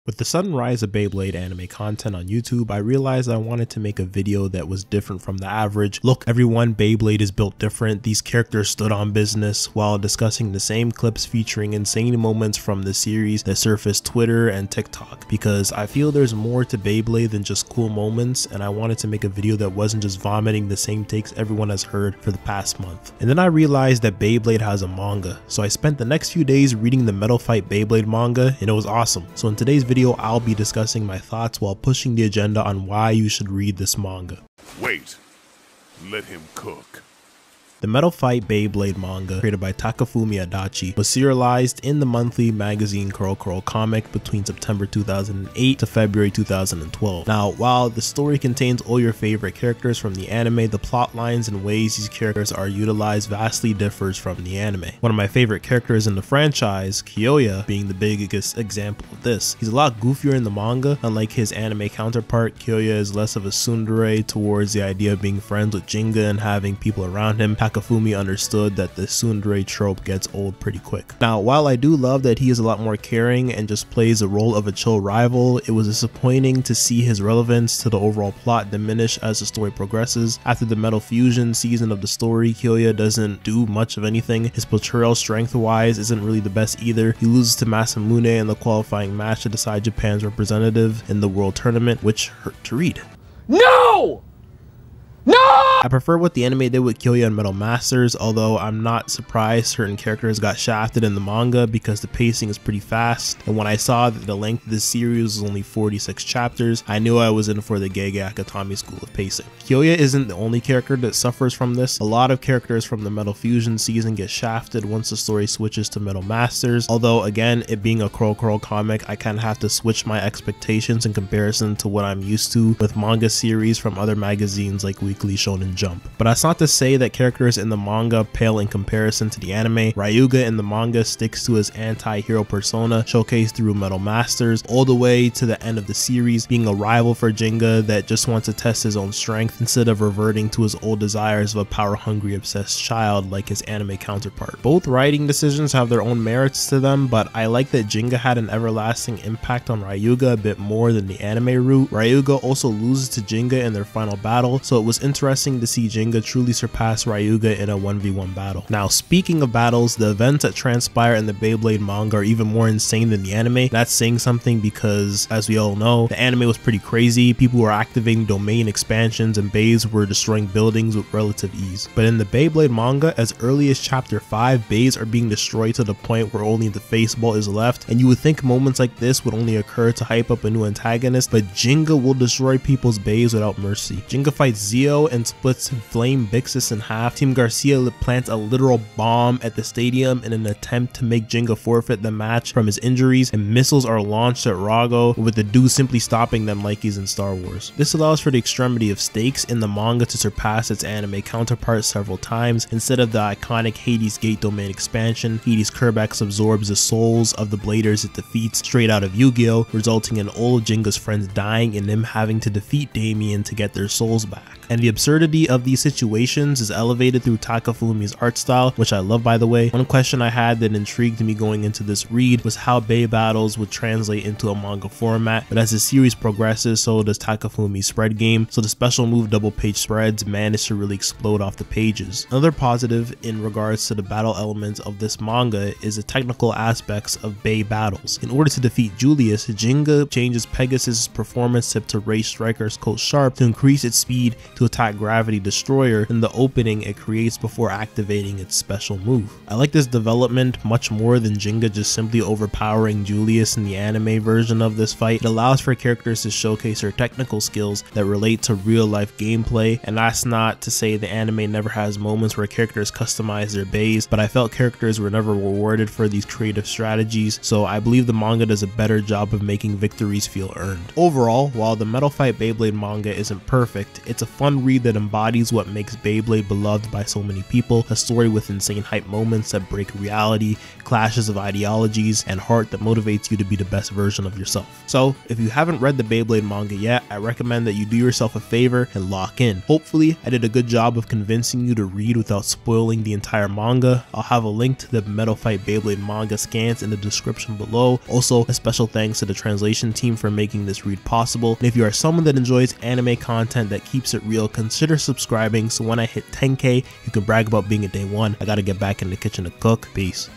With the sudden rise of Beyblade anime content on YouTube, I realized I wanted to make a video that was different from the average. Look, everyone, Beyblade is built different. These characters stood on business, while discussing the same clips featuring insane moments from the series that surfaced Twitter and TikTok, because I feel there's more to Beyblade than just cool moments, and I wanted to make a video that wasn't just vomiting the same takes everyone has heard for the past month. And then I realized that Beyblade has a manga, so I spent the next few days reading the Metal Fight Beyblade manga, and it was awesome. So in today's video, I'll be discussing my thoughts while pushing the agenda on why you should read this manga. Wait, let him cook. The Metal Fight Beyblade manga, created by Takafumi Adachi, was serialized in the monthly magazine Kuro Kuro Comic between September 2008 to February 2012. Now, while the story contains all your favorite characters from the anime, the plot lines and ways these characters are utilized vastly differs from the anime. One of my favorite characters in the franchise, Kyoya, being the biggest example of this. He's a lot goofier in the manga. Unlike his anime counterpart, Kyoya is less of a tsundere towards the idea of being friends with Jinga and having people around him. Takafumi understood that the tsundere trope gets old pretty quick. Now, while I do love that he is a lot more caring and just plays the role of a chill rival, it was disappointing to see his relevance to the overall plot diminish as the story progresses. After the Metal Fusion season of the story, Kyoya doesn't do much of anything. His portrayal strength-wise isn't really the best either. He loses to Masamune in the qualifying match to decide Japan's representative in the World Tournament, which hurt to read. No! No! I prefer what the anime did with Kyoya and Metal Masters, although I'm not surprised certain characters got shafted in the manga because the pacing is pretty fast, and when I saw that the length of this series was only 46 chapters, I knew I was in for the Gege Akatami school of pacing. Kyoya isn't the only character that suffers from this. A lot of characters from the Metal Fusion season get shafted once the story switches to Metal Masters, although again, it being a Kuro Kuro comic, I kind of have to switch my expectations in comparison to what I'm used to with manga series from other magazines like Weekly Shonen Jump. But that's not to say that characters in the manga pale in comparison to the anime. Ryuga in the manga sticks to his anti-hero persona showcased through Metal Masters all the way to the end of the series, being a rival for Jinga that just wants to test his own strength instead of reverting to his old desires of a power-hungry obsessed child like his anime counterpart. Both writing decisions have their own merits to them, but I like that Jinga had an everlasting impact on Ryuga a bit more than the anime route. Ryuga also loses to Jinga in their final battle, so it was interesting to see Jinga truly surpass Ryuga in a 1v1 battle. Now, speaking of battles, the events that transpire in the Beyblade manga are even more insane than the anime. That's saying something because, as we all know, the anime was pretty crazy. People were activating domain expansions and bays were destroying buildings with relative ease. But in the Beyblade manga, as early as chapter 5, bays are being destroyed to the point where only the face ball is left, and you would think moments like this would only occur to hype up a new antagonist, but Jinga will destroy people's bays without mercy. Jinga fights Zio and splits Flame Bixis in half. Team Garcia plants a literal bomb at the stadium in an attempt to make Jinga forfeit the match from his injuries, and missiles are launched at Rago, with the dude simply stopping them like he's in Star Wars. This allows for the extremity of stakes in the manga to surpass its anime counterpart several times. Instead of the iconic Hades Gate domain expansion, Hades Kerbex absorbs the souls of the bladers it defeats straight out of Yu-Gi-Oh!, resulting in all of Jinga's friends dying and him having to defeat Damien to get their souls back. And the absurdity of these situations is elevated through Takafumi's art style, which I love, by the way. One question I had that intrigued me going into this read was how Bey battles would translate into a manga format, but as the series progresses, so does Takafumi's spread game, so the special move double page spreads manage to really explode off the pages. Another positive in regards to the battle elements of this manga is the technical aspects of Bey battles. In order to defeat Julius, Jinga changes Pegasus' performance tip to Ray Striker's Coat Sharp to increase its speed to attack Gravity Destroyer in the opening it creates before activating its special move. I like this development much more than Jinga just simply overpowering Julius in the anime version of this fight. It allows for characters to showcase their technical skills that relate to real life gameplay, and that's not to say the anime never has moments where characters customize their bays, but I felt characters were never rewarded for these creative strategies, so I believe the manga does a better job of making victories feel earned. Overall, while the Metal Fight Beyblade manga isn't perfect, it's a fun read that embodies embodies what makes Beyblade beloved by so many people, a story with insane hype moments that break reality, clashes of ideologies, and heart that motivates you to be the best version of yourself. So if you haven't read the Beyblade manga yet, I recommend that you do yourself a favor and lock in. Hopefully I did a good job of convincing you to read without spoiling the entire manga. I'll have a link to the Metal Fight Beyblade manga scans in the description below. Also, a special thanks to the translation team for making this read possible. And if you are someone that enjoys anime content that keeps it real, consider subscribing so when I hit 10k you can brag about being a day one. I gotta get back in the kitchen to cook. Peace.